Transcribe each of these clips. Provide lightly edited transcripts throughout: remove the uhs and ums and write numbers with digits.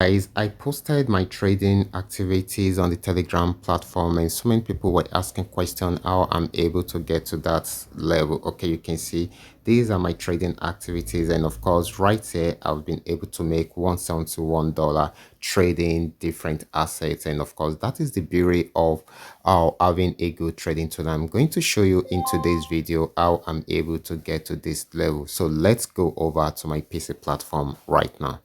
Guys, I posted my trading activities on the Telegram platform, and so many people were asking questions how I'm able to get to that level. Okay, you can see these are my trading activities, and of course right here I've been able to make $171 trading different assets. And of course that is the beauty of having a good trading tool. I'm going to show you in today's video how I'm able to get to this level. So let's go over to my PC platform right now.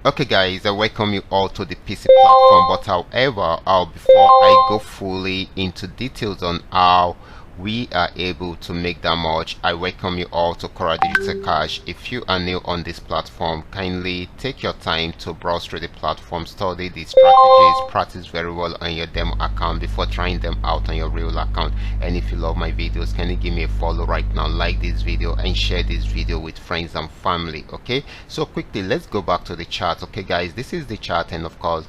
Okay guys, I welcome you all to the PC platform, but however, before I go fully into details on how we are able to make that much, I welcome you all to Qora Digital Cash. If you are new on this platform, kindly take your time to browse through the platform, study the strategies, practice very well on your demo account before trying them out on your real account. And if you love my videos, kindly give me a follow right now, like this video and share this video with friends and family. Okay, so quickly let's go back to the chart. Okay guys, this is the chart, and of course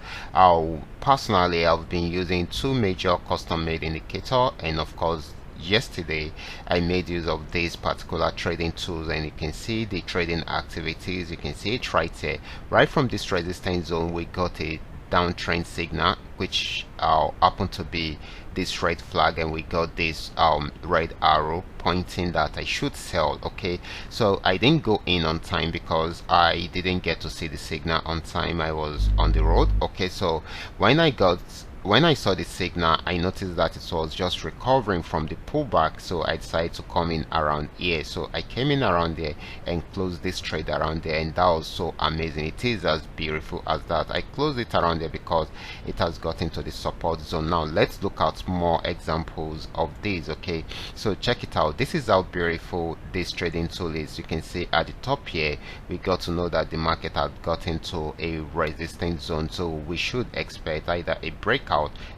personally I've been using two major custom made indicator, and of course yesterday I made use of these particular trading tools, and you can see the trading activities. You can see it right here. Right from this resistance zone we got a downtrend signal, which happened to be this red flag, and we got this red arrow pointing that I should sell. Okay, so I didn't go in on time because I didn't get to see the signal on time. I was on the road. Okay, so when I saw the signal, I noticed that it was just recovering from the pullback, so I decided to come in around here. So I came in around there and closed this trade around there, and that was so amazing. It is as beautiful as that. I closed it around there because it has gotten to the support zone. Now let's look at more examples of these. Okay, so check it out. This is how beautiful this trading tool is. You can see at the top here we got to know that the market had gotten to a resistance zone, so we should expect either a breakout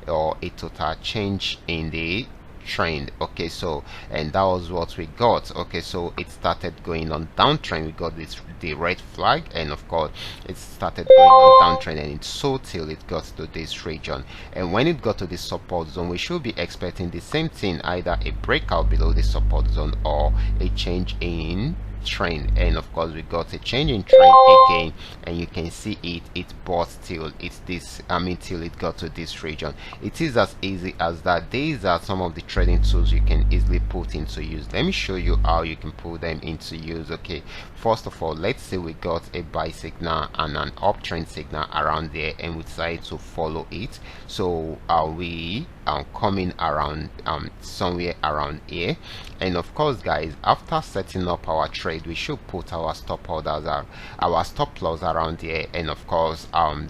or a total change in the trend. Okay, so and that was what we got. Okay, so it started going on downtrend. We got the red flag, and of course it started going on downtrend, and it sold till it got to this region. And when it got to the support zone, we should be expecting the same thing, either a breakout below the support zone or a change in trend. And of course we got a change in trend again, and you can see it bought till till it got to this region. It is as easy as that. These are some of the trading tools you can easily put into use. Let me show you how you can put them into use. Okay, first of all, let's say we got a buy signal and an uptrend signal around there, and we decide to follow it. So we coming around somewhere around here, and of course guys, after setting up our trade, we should put our stop orders, our stop loss around here, and of course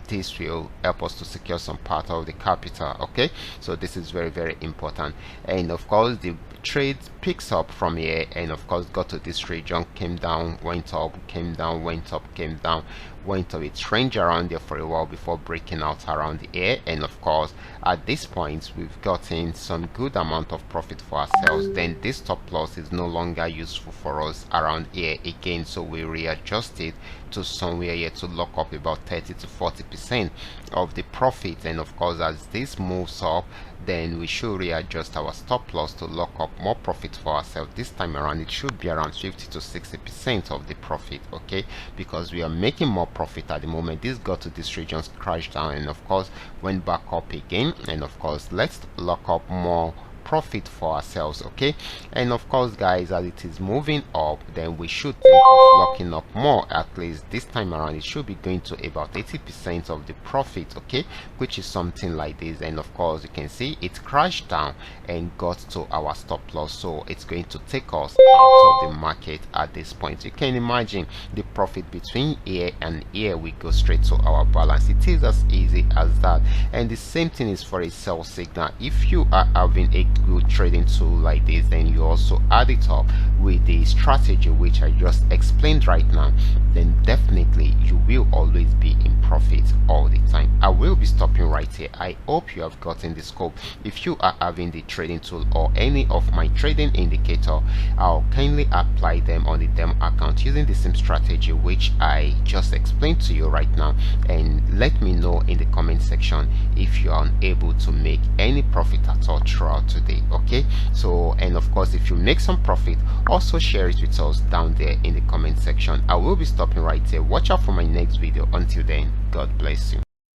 this will help us to secure some part of the capital. Okay, so this is very, very important. And of course the trade picks up from here, and of course got to this region, came down, went up, came down, went up, came down, went up. It's range around there for a while before breaking out around the air. And of course at this point we've gotten some good amount of profit for ourselves. Then this stop loss is no longer useful for us around here again, so we readjust it to somewhere here to lock up about 30 to 40% of the profit. And of course as this moves up, then we should readjust our stop loss to lock up more profit for ourselves. This time around it should be around 50 to 60% of the profit. Okay, because we are making more profit at the moment. This got to this region, crashed down, and of course went back up again. And of course let's lock up more profit for ourselves. Okay, and of course guys, as it is moving up, then we should think of locking up more. At least this time around it should be going to about 80% of the profit. Okay, which is something like this. And of course you can see it crashed down and got to our stop loss, so it's going to take us out of the market at this point. You can imagine the profit between here and here, we go straight to our balance. It is as easy as that. And the same thing is for a sell signal. If you are having a good trading tool like this, then you also add it up with the strategy which I just explained right now, then definitely you will always be in profit all the time. I will be stopping right here. I hope you have gotten the scope. If you are having the trading tool or any of my trading indicator, I'll kindly apply them on the demo account using the same strategy which I just explained to you right now, and let me know in the comment section if you are unable to make any profit at all throughout today. day. Okay, so, and of course, if you make some profit, also share it with us down there in the comment section. I will be stopping right here. Watch out for my next video. Until then, God bless you.